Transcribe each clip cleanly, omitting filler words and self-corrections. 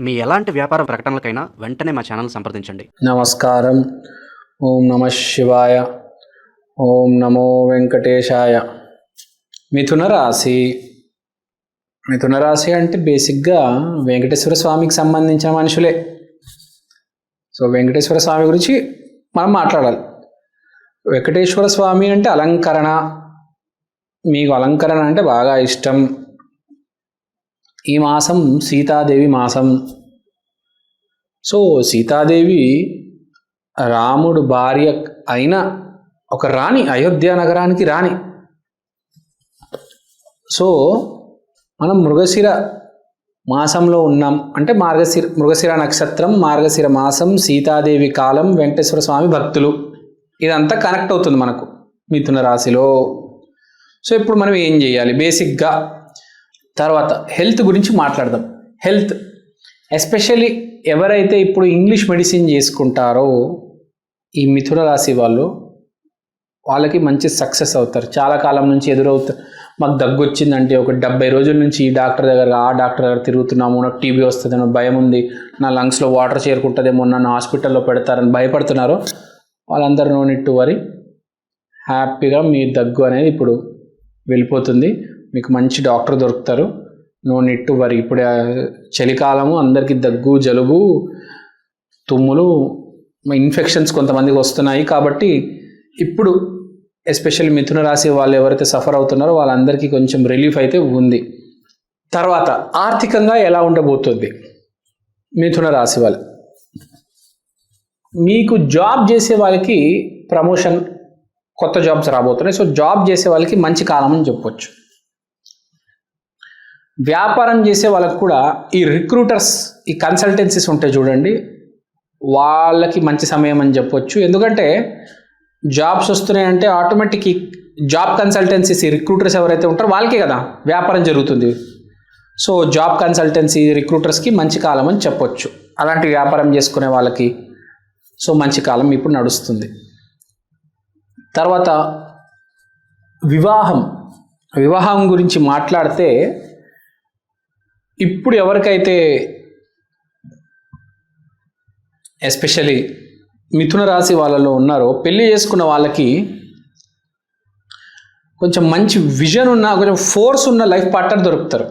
మీ ఎలాంటి వ్యాపార ప్రకటనలకైనా వెంటనే మా ఛానల్ సంప్రదించండి. నమస్కారం. ఓం నమ శివాయ. ఓం నమో వెంకటేశాయ. మిథున రాశి అంటే బేసిక్గా వెంకటేశ్వర స్వామికి సంబంధించిన మనుషులే. సో వెంకటేశ్వర స్వామి గురించి మనం మాట్లాడాలి. వెంకటేశ్వర స్వామి అంటే అలంకరణ. మీకు అలంకరణ అంటే బాగా ఇష్టం. ఈ మాసం సీతాదేవి మాసం. సో సీతాదేవి రాముడు భార్య అయిన ఒక రాణి, అయోధ్య నగరానికి రాణి. సో మనం మృగశిర మాసంలో ఉన్నాం అంటే మృగశిర నక్షత్రం, మార్గశిర మాసం, సీతాదేవి కాలం, వెంకటేశ్వర స్వామి భక్తులు, ఇదంతా కనెక్ట్ అవుతుంది మనకు మిథున రాశిలో. సో ఇప్పుడు మనం ఏం చేయాలి బేసిక్గా? తర్వాత హెల్త్ గురించి మాట్లాడదాం. హెల్త్ ఎస్పెషల్లీ ఎవరైతే ఇప్పుడు ఇంగ్లీష్ మెడిసిన్ చేసుకుంటారో ఈ మిథున రాశి వాళ్ళకి మంచి సక్సెస్ అవుతారు. చాలా కాలం నుంచి ఎదురవుతారు. మాకు దగ్గు వచ్చిందంటే ఒక 70 రోజుల నుంచి ఈ డాక్టర్ దగ్గర ఆ డాక్టర్ దగ్గర తిరుగుతున్నాము, నాకు టీబీ వస్తుందేమో భయం ఉంది, నా లంగ్స్లో వాటర్ చేరుకుంటుందేమో, నన్ను హాస్పిటల్లో పెడతారని భయపడుతున్నారు. వాళ్ళందరూ నో నీడ్ టు వరీ. హ్యాపీగా మీ దగ్గు అనేది ఇప్పుడు వెళ్ళిపోతుంది. మీకు మంచి డాక్టర్ దొరుకుతారు. No need to worry. ఇప్పుడు చలికాలము, అందరికీ దగ్గు, జలుబు, తుమ్ములు, ఇన్ఫెక్షన్స్ కొంతమందికి వస్తున్నాయి. కాబట్టి ఇప్పుడు ఎస్పెషల్లీ మిథున రాశి వాళ్ళు ఎవరైతే సఫర్ అవుతున్నారో వాళ్ళందరికీ కొంచెం రిలీఫ్ అయితే ఉంది. తర్వాత ఆర్థికంగా ఎలా ఉండబోతుంది మిథున రాశి వాళ్ళు? మీకు జాబ్ చేసే వాళ్ళకి ప్రమోషన్, కొత్త జాబ్స్ రాబోతున్నాయి. సో జాబ్ చేసే వాళ్ళకి మంచి కాలం అని చెప్పొచ్చు. వ్యాపారం చేసే వాళ్ళకి కూడా ఈ రిక్రూటర్స్, ఈ కన్సల్టెన్సీస్ ఉంటాయి చూడండి, వాళ్ళకి మంచి సమయం అని చెప్పొచ్చు. ఎందుకంటే జాబ్స్ వస్తున్నాయంటే ఆటోమేటిక్ ఈ జాబ్ కన్సల్టెన్సీస్, ఈ రిక్రూటర్స్ ఎవరైతే ఉంటారో వాళ్ళకే కదా వ్యాపారం జరుగుతుంది. సో జాబ్ కన్సల్టెన్సీ రిక్రూటర్స్కి మంచి కాలం అని చెప్పొచ్చు. అలాంటి వ్యాపారం చేసుకునే వాళ్ళకి సో మంచి కాలం ఇప్పుడు నడుస్తుంది. తర్వాత వివాహం గురించి మాట్లాడితే ఇప్పుడు ఎవరికైతే ఎస్పెషల్లీ మిథున రాశి వాళ్ళలో ఉన్నారో పెళ్లి చేసుకున్న వాళ్ళకి కొంచెం మంచి విజన్ ఉన్న, కొంచెం ఫోర్స్ ఉన్న లైఫ్ పార్ట్నర్ దొరుకుతారు.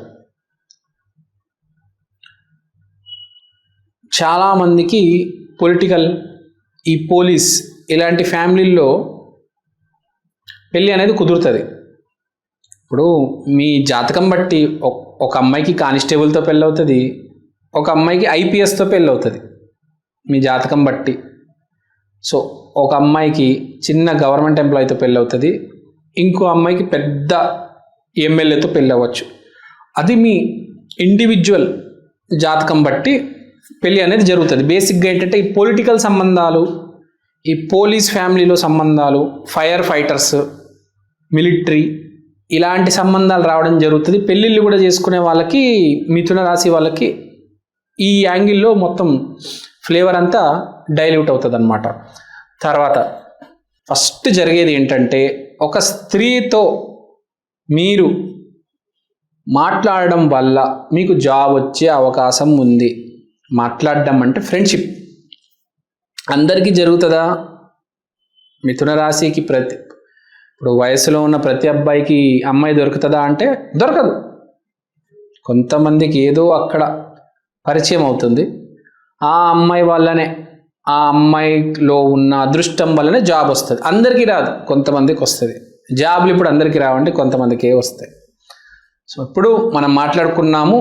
చాలామందికి పొలిటికల్, ఈ పోలీస్ ఇలాంటి ఫ్యామిలీల్లో పెళ్ళి అనేది కుదురుతుంది. ఇప్పుడు మీ జాతకం బట్టి ఒక అమ్మాయికి కానిస్టేబుల్తో పెళ్ళి అవుతుంది, ఒక అమ్మాయికి ఐపీఎస్తో పెళ్ళి అవుతుంది మీ జాతకం బట్టి. సో ఒక అమ్మాయికి చిన్న గవర్నమెంట్ ఎంప్లాయీతో పెళ్ళి అవుతుంది, ఇంకో అమ్మాయికి పెద్ద ఎమ్మెల్యేతో పెళ్ళి అవ్వచ్చు. అది మీ ఇండివిజువల్ జాతకం బట్టి పెళ్ళి అనేది జరుగుతుంది. బేసిక్గా ఏంటంటే ఈ పొలిటికల్ సంబంధాలు, ఈ పోలీస్ ఫ్యామిలీలో సంబంధాలు, ఫైర్ ఫైటర్స్, మిలిటరీ, ఇలాంటి సంబంధాలు రావడం జరుగుతుంది. పెళ్ళిళ్ళు కూడా చేసుకునే వాళ్ళకి, మిథున రాశి వాళ్ళకి ఈ యాంగిల్లో మొత్తం ఫ్లేవర్ అంతా డైల్యూట్ అవుతుంది అన్నమాట. తర్వాత ఫస్ట్ జరిగేది ఏంటంటే ఒక స్త్రీతో మీరు మాట్లాడడం వల్ల మీకు జాబ్ వచ్చే అవకాశం ఉంది. మాట్లాడడం అంటే ఫ్రెండ్షిప్ అందరికీ జరుగుతుందా? మిథున రాశికి ఇప్పుడు వయసులో ఉన్న ప్రతి అబ్బాయికి అమ్మాయి దొరుకుతుందా అంటే దొరకదు. కొంతమందికి ఏదో అక్కడ పరిచయం అవుతుంది, ఆ అమ్మాయి వల్లనే, ఆ అమ్మాయిలో ఉన్న అదృష్టం వల్లనే జాబ్ వస్తుంది. అందరికీ రాదు, కొంతమందికి వస్తుంది. జాబ్లు ఇప్పుడు అందరికీ రావండి, కొంతమందికి వస్తాయి. సో ఇప్పుడు మనం మాట్లాడుకున్నాము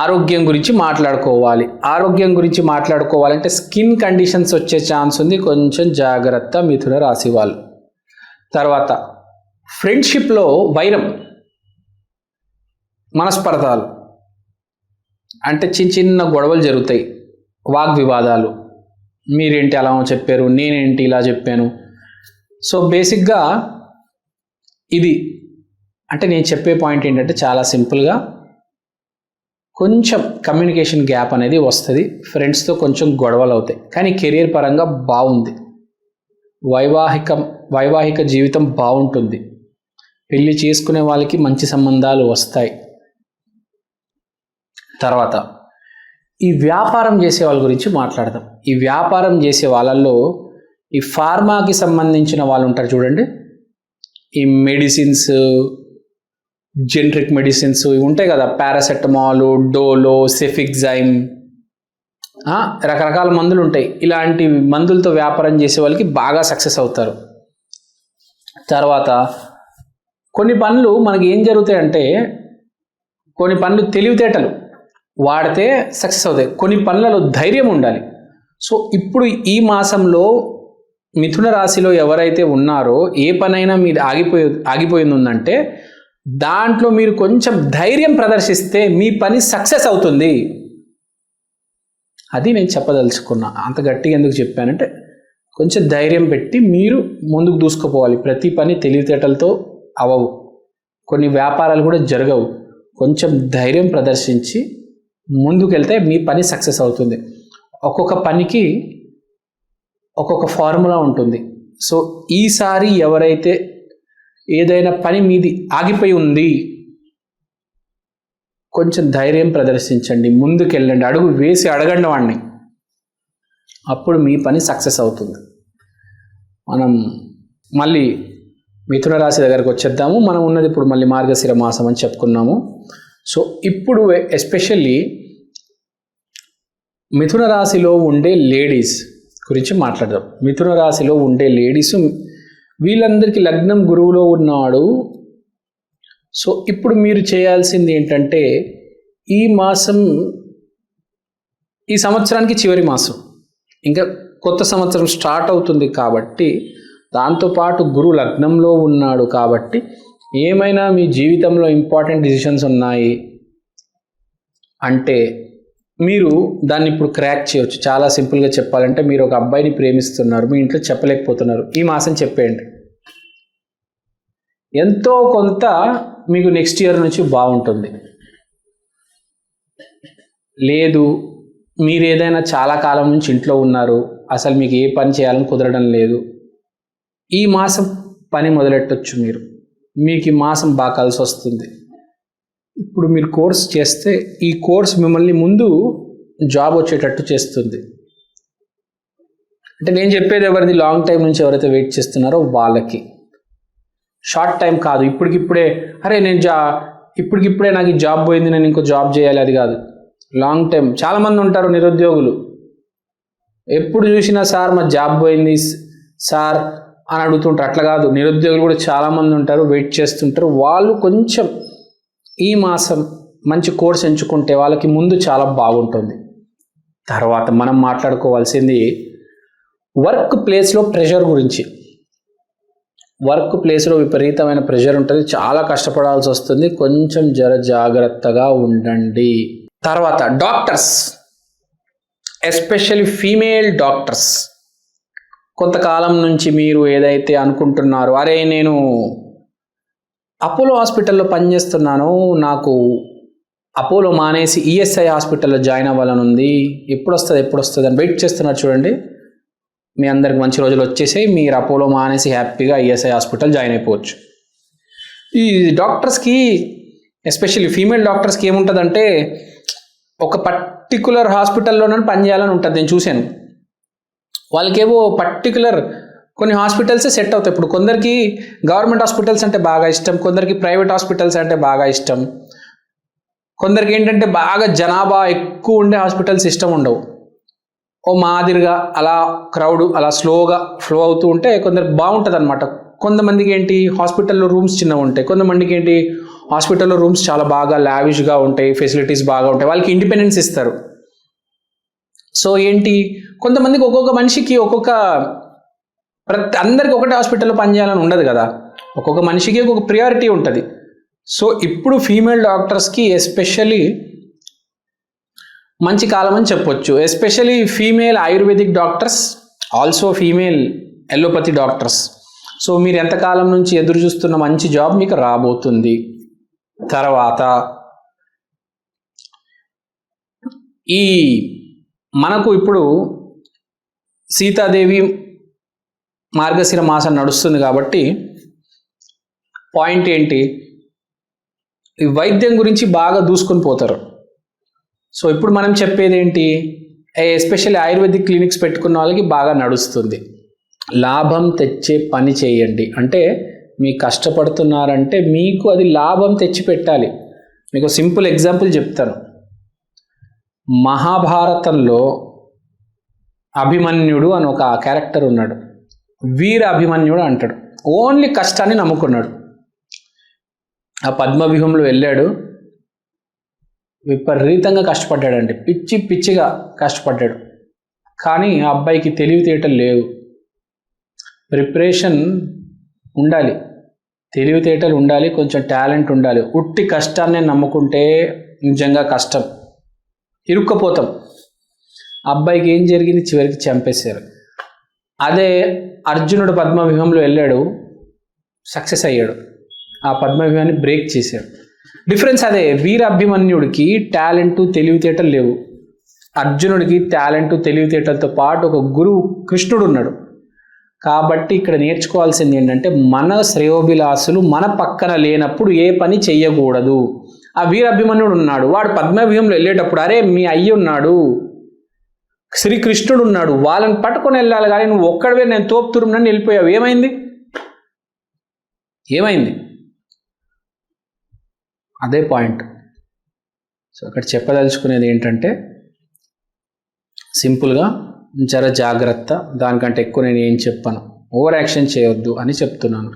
ఆరోగ్యం గురించి మాట్లాడుకోవాలి. ఆరోగ్యం గురించి మాట్లాడుకోవాలంటే స్కిన్ కండిషన్స్ వచ్చే ఛాన్స్ ఉంది, కొంచెం జాగ్రత్త మిథున రాశి వాళ్ళు. తర్వాత ఫ్రెండ్షిప్లో వైరం, మనస్పర్ధాలు అంటే చిన్న గొడవలు జరుగుతాయి, వాగ్వివాదాలు. మీరేంటి అలా చెప్పారు, నేనేంటి ఇలా చెప్పాను. సో బేసిక్గా ఇది అంటే నేను చెప్పే పాయింట్ ఏంటంటే చాలా సింపుల్గా కొంచెం కమ్యూనికేషన్ గ్యాప్ అనేది వస్తుంది, ఫ్రెండ్స్తో కొంచెం గొడవలు అవుతాయి. కానీ కెరీర్ పరంగా బాగుంది, వైవాహిక జీవితం బాగుంటుంది. పెళ్లి చేసుకునే వాళ్ళకి మంచి సంబంధాలు వస్తాయి. తర్వాత ఈ వ్యాపారం చేసే వాళ్ళ గురించి మాట్లాడదాం. ఈ వ్యాపారం చేసే వాళ్ళల్లో ఈ ఫార్మాకి సంబంధించిన వాళ్ళు ఉంటారు చూడండి. ఈ మెడిసిన్స్, జెనరిక్ మెడిసిన్స్ ఇవి ఉంటాయి కదా, పారాసెటమాల్, డోలో, సెఫిక్జైమ్, రకరకాల మందులు ఉంటాయి. ఇలాంటి మందులతో వ్యాపారం చేసే వాళ్ళకి బాగా సక్సెస్ అవుతారు. తర్వాత కొన్ని పనులు మనకి ఏం జరుగుతాయంటే, కొన్ని పనులు తెలివితేటలు వాడితే సక్సెస్ అవుతాయి, కొన్ని పనులలో ధైర్యం ఉండాలి. సో ఇప్పుడు ఈ మాసంలో మిథున రాశిలో ఎవరైతే ఉన్నారో ఏ పనైనా మీరు ఆగిపోయింది ఉందంటే దాంట్లో మీరు కొంచెం ధైర్యం ప్రదర్శిస్తే మీ పని సక్సెస్ అవుతుంది. అది నేను చెప్పదలుచుకున్నా. అంత గట్టిగా ఎందుకు చెప్పానంటే కొంచెం ధైర్యం పెట్టి మీరు ముందుకు దూసుకుపోవాలి. ప్రతి పని తెలివితేటలతో అవవు, కొన్ని వ్యాపారాలు కూడా జరగవు. కొంచెం ధైర్యం ప్రదర్శించి ముందుకెళ్తే మీ పని సక్సెస్ అవుతుంది. ఒక్కొక్క పనికి ఒక్కొక్క ఫార్ములా ఉంటుంది. సో ఈసారి ఎవరైతే ఏదైనా పని మీది ఆగిపోయి ఉంది, కొంచెం ధైర్యం ప్రదర్శించండి, ముందుకెళ్ళండి, అడుగు వేసి అడగండి వాడిని, అప్పుడు మీ పని సక్సెస్ అవుతుంది. మనం మళ్ళీ మిథున రాశి దగ్గరకు వచ్చేద్దాము. మనం ఉన్నది ఇప్పుడు మళ్ళీ మార్గశిర మాసం అని చెప్పుకున్నాము. సో ఇప్పుడు ఎస్పెషల్లీ మిథున రాశిలో ఉండే లేడీస్ గురించి మాట్లాడదాం. మిథున రాశిలో ఉండే లేడీస్, వీళ్ళందరికీ లగ్నం గురువులో ఉన్నాడు. సో ఇప్పుడు మీరు చేయాల్సింది ఏంటంటే, ఈ మాసం ఈ సంవత్సరానికి చివరి మాసం, ఇంకా కొత్త సంవత్సరం స్టార్ట్ అవుతుంది కాబట్టి, దాంతోపాటు గురువు లగ్నంలో ఉన్నాడు కాబట్టి ఏమైనా మీ జీవితంలో ఇంపార్టెంట్ డిసిషన్స్ ఉన్నాయి అంటే మీరు దాన్ని ఇప్పుడు క్రాక్ చేయవచ్చు. చాలా సింపుల్గా చెప్పాలంటే, మీరు ఒక అబ్బాయిని ప్రేమిస్తున్నారు, మీ ఇంట్లో చెప్పలేకపోతున్నారు, ఈ మాసం చెప్పేయండి. ఎంతో కొంత మీకు నెక్స్ట్ ఇయర్ నుంచి బాగుంటుంది. లేదు, మీరు ఏదైనా చాలా కాలం నుంచి ఇంట్లో ఉన్నారు, అసలు మీకు ఏ పని చేయాలని కుదరడం లేదు, ఈ మాసం పని మొదలెట్టొచ్చు. మీకు ఈ మాసం బాగా కలిసి వస్తుంది. ఇప్పుడు మీరు కోర్స్ చేస్తే ఈ కోర్స్ మిమ్మల్ని ముందు జాబ్ వచ్చేటట్టు చేస్తుంది. అంటే నేను చెప్పేది ఎవరిది, లాంగ్ టైం నుంచి ఎవరైతే వెయిట్ చేస్తున్నారో వాళ్ళకి. షార్ట్ టైం కాదు, ఇప్పటికిప్పుడే అరే నేను ఇప్పటికిప్పుడే నాకు ఈ జాబ్ పోయింది, నేను ఇంకో జాబ్ చేయాలి, అది కాదు. Long time. చాలామంది ఉంటారు నిరుద్యోగులు, ఎప్పుడు చూసినా సార్ మా జాబ్ పోయింది సార్ అని అడుగుతుంటారు. అట్లా కాదు, నిరుద్యోగులు కూడా చాలామంది ఉంటారు, వెయిట్ చేస్తుంటారు. వాళ్ళు కొంచెం ఈ మాసం మంచి కోర్స్ ఎంచుకుంటే వాళ్ళకి ముందు చాలా బాగుంటుంది. తర్వాత మనం మాట్లాడుకోవాల్సింది వర్క్ ప్లేస్లో ప్రెషర్ గురించి. వర్క్ ప్లేస్లో విపరీతమైన ప్రెషర్ ఉంటుంది, చాలా కష్టపడాల్సి వస్తుంది, కొంచెం జాగ్రత్తగా ఉండండి. తర్వాత డాక్టర్స్, ఎస్పెషల్లీ ఫీమేల్ డాక్టర్స్, కొంతకాలం నుంచి మీరు ఏదైతే అనుకుంటున్నారో, అరే నేను అపోలో హాస్పిటల్లో పనిచేస్తున్నాను, నాకు అపోలో మానేసి ఈఎస్ఐ హాస్పిటల్లో జాయిన్ అవ్వాలని ఉంది, ఎప్పుడు వస్తుంది అని వెయిట్ చేస్తున్నారు చూడండి. మీ అందరికి మంచి రోజులు వచ్చేసాయి, మీరు అపోలో మానేసి హ్యాపీగా ఈఎస్ఐ హాస్పిటల్ జాయిన్ అయిపోవచ్చు. ఈ డాక్టర్స్కి, ఎస్పెషల్లీ ఫీమేల్ డాక్టర్స్కి ఏముంటుందంటే, ఒక పర్టికులర్ హాస్పిటల్లోనే పనిచేయాలని ఉంటుంది. నేను చూశాను, వాళ్ళకేవో పర్టికులర్ కొన్ని హాస్పిటల్సే సెట్ అవుతాయి. ఇప్పుడు కొందరికి గవర్నమెంట్ హాస్పిటల్స్ అంటే బాగా ఇష్టం, కొందరికి ప్రైవేట్ హాస్పిటల్స్ అంటే బాగా ఇష్టం, కొందరికి ఏంటంటే బాగా జనాభా ఎక్కువ ఉండే హాస్పిటల్స్ ఇష్టం ఉండవు. ఓ మాదిరిగా అలా క్రౌడ్ అలా స్లోగా ఫ్లో అవుతూ ఉంటే కొందరికి బాగుంటుంది అనమాట. కొంతమందికి ఏంటి హాస్పిటల్లో రూమ్స్ చిన్నగా ఉంటాయి, కొంతమందికి ఏంటి హాస్పిటల్లో రూమ్స్ చాలా బాగా లావిష్గా ఉంటాయి, ఫెసిలిటీస్ బాగా ఉంటాయి, వాళ్ళకి ఇండిపెండెన్స్ ఇస్తారు. సో ఏంటి, కొంతమందికి ఒక్కొక్క మనిషికి అందరికి ఒకటే హాస్పిటల్లో పనిచేయాలని ఉండదు కదా, ఒక్కొక్క మనిషికి ఒక్కొక్క ప్రియారిటీ ఉంటుంది. సో ఇప్పుడు ఫీమేల్ డాక్టర్స్కి ఎస్పెషల్లీ మంచి కాలం అని చెప్పొచ్చు. Especially female ayurvedic doctors, also female allopathy doctors. So మీరు ఎంతకాలం నుంచి ఎదురు చూస్తున్న మంచి జాబ్ మీకు రాబోతుంది. తర్వాత ఈ మనకు ఇప్పుడు సీతాదేవి మార్గశిర మాసం నడుస్తుంది కాబట్టి పాయింట్ ఏంటి, ఈ వైద్యం గురించి బాగా దూసుకొని పోతారు. సో ఇప్పుడు మనం చెప్పేది ఏంటి, ఎస్పెషల్లీ ఆయుర్వేదిక్ క్లినిక్స్ పెట్టుకున్న వాళ్ళకి బాగా నడుస్తుంది. లాభం తెచ్చే పని చేయండి. అంటే మీ కష్టపడుతున్నారంటే మీకు అది లాభం తెచ్చి పెట్టాలి. మీకు సింపుల్ ఎగ్జాంపుల్ చెప్తాను. మహాభారతంలో అభిమన్యుడు అని ఒక క్యారెక్టర్ ఉన్నాడు. వీర అభిమన్యుడు అంటాడు. ఓన్లీ కష్టాన్ని నమ్ముకున్నాడు. ఆ పద్మవ్యూహంలో వెళ్ళాడు, విపరీతంగా కష్టపడ్డాడండి, పిచ్చి పిచ్చిగా కష్టపడ్డాడు. కానీ ఆ అబ్బాయికి తెలివితేటలు లేవు. ప్రిపరేషన్ ఉండాలి, తెలివితేటలు ఉండాలి, కొంచెం టాలెంట్ ఉండాలి. ఉట్టి కష్టాన్ని నమ్ముకుంటే నిజంగా కష్టం, ఇరుక్కపోతాం. అబ్బాయికి ఏం జరిగింది, చివరికి చంపేశారు. అదే అర్జునుడు పద్మవ్యూహంలో వెళ్ళాడు, సక్సెస్ అయ్యాడు, ఆ పద్మవ్యూహాన్ని బ్రేక్ చేశాడు. డిఫరెన్స్ అదే. వీర అభిమన్యుడికి టాలెంట్ తెలివితేటలు లేవు, అర్జునుడికి టాలెంట్ తెలివితేటలతో పాటు ఒక గురువు కృష్ణుడు ఉన్నాడు. కాబట్టి ఇక్కడ నేర్చుకోవాల్సింది ఏంటంటే, మన శ్రేయోభిలాసులు మన పక్కన లేనప్పుడు ఏ పని చెయ్యకూడదు. ఆ వీర అభిమన్యుడు ఉన్నాడు, వాడు పద్మవ్యూహంలో వెళ్ళేటప్పుడు అరే మీ అయ్య ఉన్నాడు, శ్రీకృష్ణుడు ఉన్నాడు, వాళ్ళని పట్టుకొని వెళ్ళాలి. కానీ నువ్వు ఒక్కడవే నేను తోపుతురునని వెళ్ళిపోయావు. ఏమైంది? అదే పాయింట్. సో అక్కడ చెప్పదలుచుకునేది ఏంటంటే, సింపుల్గా జర జాగ్రత్త, దానికంటే ఎక్కువ నేను ఏం చెప్పాను, ఓవర్ యాక్షన్ చేయొద్దు అని చెప్తున్నాను.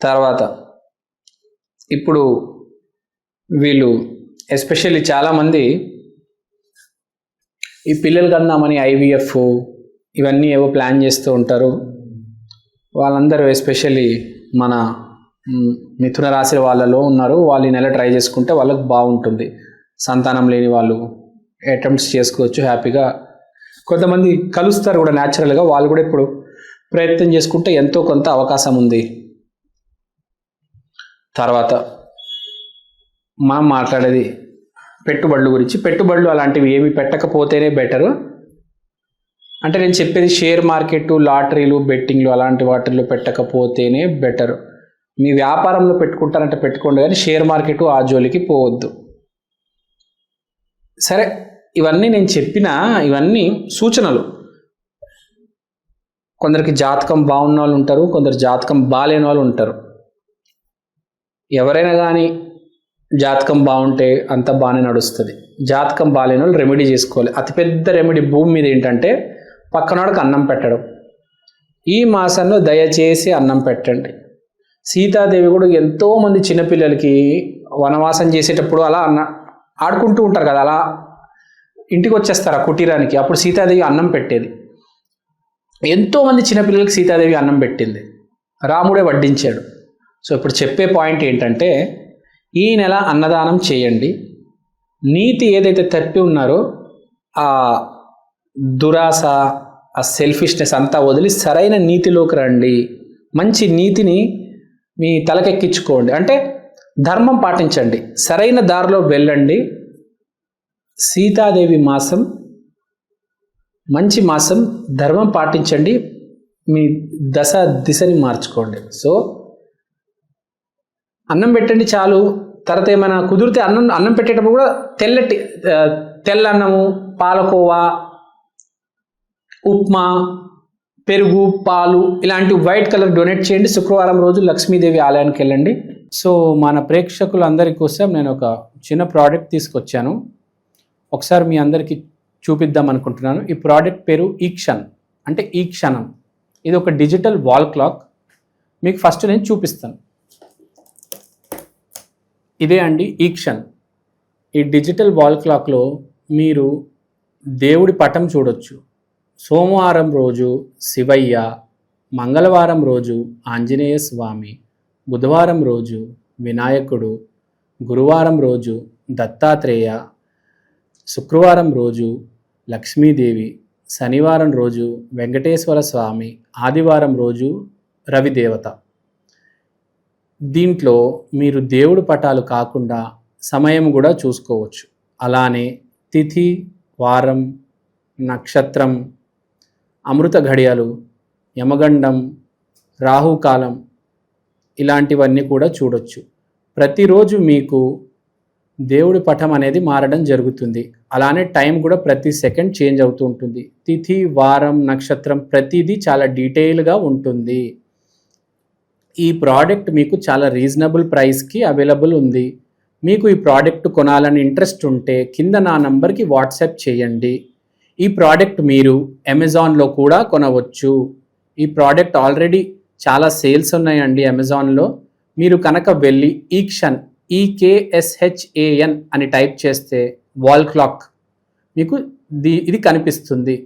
తర్వాత ఇప్పుడు వీళ్ళు ఎస్పెషల్లీ చాలామంది ఈ పిల్లలు కన్నామని IVF ఇవన్నీ ఏవో ప్లాన్ చేస్తూ ఉంటారు. వాళ్ళందరూ ఎస్పెషల్లీ మన మిథున రాశి వాళ్ళలో ఉన్నారు. వాళ్ళు ఈ నెల ట్రై చేసుకుంటే వాళ్ళకి బాగుంటుంది. సంతానం లేని వాళ్ళు అటెంప్ట్స్ చేసుకోవచ్చు హ్యాపీగా. కొంతమంది కలుస్తారు కూడా న్యాచురల్గా, వాళ్ళు కూడా ఇప్పుడు ప్రయత్నం చేసుకుంటే ఎంతో కొంత అవకాశం ఉంది. తర్వాత మనం మాట్లాడేది పెట్టుబడుల గురించి. పెట్టుబడులు అలాంటివి ఏమి పెట్టకపోతేనే బెటరు. అంటే నేను చెప్పేది షేర్ మార్కెట్, లాటరీలు, బెట్టింగ్లు అలాంటి వాటిల్లో పెట్టకపోతేనే బెటరు. మీ వ్యాపారంలో పెట్టుకుంటారంటే పెట్టుకోండి, కానీ షేర్ మార్కెట్ ఆ జోలికి పోవద్దు. సరే, ఇవన్నీ నేను చెప్పిన ఇవన్నీ సూచనలు. కొందరికి జాతకం బాగున్న వాళ్ళు ఉంటారు, కొందరు జాతకం బాగాలేని వాళ్ళు ఉంటారు. ఎవరైనా కానీ జాతకం బాగుంటే అంత బాగానే నడుస్తుంది. జాతకం బాగాలేని వాళ్ళు రెమెడీ చేసుకోవాలి. అతిపెద్ద రెమెడీ భూమి మీద ఏంటంటే పక్కనోడికి అన్నం పెట్టడం. ఈ మాసంలో దయచేసి అన్నం పెట్టండి. సీతాదేవి కూడా ఎంతోమంది చిన్నపిల్లలకి వనవాసం చేసేటప్పుడు అలా ఆడుకుంటూ ఉంటారు కదా, అలా ఇంటికి వచ్చేస్తారు ఆ కుటీరానికి. అప్పుడు సీతాదేవి అన్నం పెట్టేది. ఎంతోమంది చిన్నపిల్లలకి సీతాదేవి అన్నం పెట్టింది, రాముడే వడ్డించాడు. సో ఇప్పుడు చెప్పే పాయింట్ ఏంటంటే, ఈ నెల అన్నదానం చేయండి. నీతి ఏదైతే తప్పి ఉన్నారో ఆ దురాశ, ఆ సెల్ఫిష్నెస్ అంతా వదిలి సరైన నీతిలోకి రండి. మంచి నీతిని మీ తలకెక్కించుకోండి. అంటే ధర్మం పాటించండి, సరైన దారిలో వెళ్ళండి. సీతాదేవి మాసం మంచి మాసం, ధర్మం పాటించండి, మీ దిశని మార్చుకోండి. సో అన్నం పెట్టండి చాలు. తర్వాత ఏమైనా కుదిరితే అన్నం పెట్టేటప్పుడు కూడా తెల్ల అన్నము, పాలకోవా, ఉప్మా, పెరుగు, పాలు ఇలాంటి వైట్ కలర్ డొనేట్ చేయండి. శుక్రవారం రోజు లక్ష్మీదేవి ఆలయానికి వెళ్ళండి. సో మన ప్రేక్షకులందరి కోసం నేను ఒక చిన్న ప్రోడక్ట్ తీసుకొచ్చాను, ఒకసారి మీ అందరికీ చూపిద్దాం అనుకుంటున్నాను. ఈ ప్రోడక్ట్ పేరు ఈక్షన్, అంటే ఈ క్షణం. ఇది ఒక డిజిటల్ వాల్ క్లాక్. మీకు ఫస్ట్ నేను చూపిస్తాను. ఇదే అండి ఈక్షన్. ఈ డిజిటల్ వాల్ క్లాక్లో మీరు దేవుడి పటం చూడొచ్చు. సోమవారం రోజు శివయ్య, మంగళవారం రోజు ఆంజనేయ స్వామి, బుధవారం రోజు వినాయకుడు, గురువారం రోజు దత్తాత్రేయ, శుక్రవారం రోజు లక్ష్మీదేవి, శనివారం రోజు వెంకటేశ్వర స్వామి, ఆదివారం రోజు రవిదేవత. దీంట్లో మీరు దేవుడి పటాలు కాకుండా సమయం కూడా చూసుకోవచ్చు. అలానే తిథి, వారం, నక్షత్రం, అమృత ఘడియలు, యమగండం, రాహుకాలం ఇలాంటివన్నీ కూడా చూడొచ్చు. ప్రతిరోజు మీకు దేవుడి పటం అనేది మారడం జరుగుతుంది. అలానే టైం కూడా ప్రతి సెకండ్ చేంజ్ అవుతూ ఉంటుంది. తిథి, వారం, నక్షత్రం ప్రతిదీ చాలా డీటెయిల్గా ఉంటుంది. ఈ ప్రోడక్ట్ మీకు చాలా రీజనబుల్ ప్రైస్కి అవైలబుల్ ఉంది. మీకు ఈ ప్రోడక్ట్ కొనాలని ఇంట్రెస్ట్ ఉంటే కింద నా నంబర్కి వాట్సాప్ చేయండి. ఈ ప్రోడక్ట్ మీరు అమెజాన్లో కూడా కొనవచ్చు. ఈ ప్రోడక్ట్ ఆల్రెడీ చాలా సేల్స్ ఉన్నాయండి అమెజాన్లో. మీరు కనుక వెళ్ళి ఈక్షన్ EKSHAN అని టైప్ చేస్తే వాల్ క్లాక్ మీకు ఇది కనిపిస్తుంది.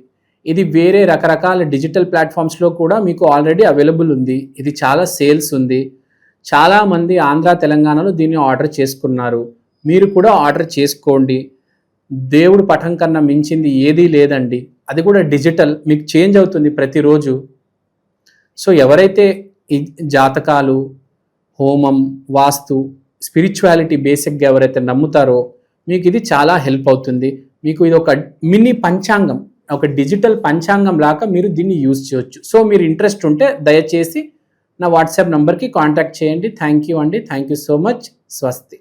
ఇది వేరే రకరకాల డిజిటల్ ప్లాట్ఫామ్స్లో కూడా మీకు ఆల్రెడీ అవైలబుల్ ఉంది. ఇది చాలా సేల్స్ ఉంది. చాలామంది ఆంధ్ర, తెలంగాణలో దీన్ని ఆర్డర్ చేసుకున్నారు. మీరు కూడా ఆర్డర్ చేసుకోండి. దేవుడి పటం కన్నా మించింది ఏదీ లేదండి. అది కూడా డిజిటల్, మీకు చేంజ్ అవుతుంది ప్రతిరోజు. సో ఎవరైతే ఈ జాతకాలు, హోమం, వాస్తు, స్పిరిచువాలిటీ బేసిక్గా ఎవరైతే నమ్ముతారో మీకు ఇది చాలా హెల్ప్ అవుతుంది. మీకు ఇది ఒక మినీ పంచాంగం, ఒక డిజిటల్ పంచాంగం లాగా మీరు దీన్ని యూజ్ చేయొచ్చు. సో మీరు ఇంట్రెస్ట్ ఉంటే దయచేసి నా వాట్సాప్ నంబర్కి కాంటాక్ట్ చేయండి. థ్యాంక్ యూ అండి. Thank you so much. స్వస్తి.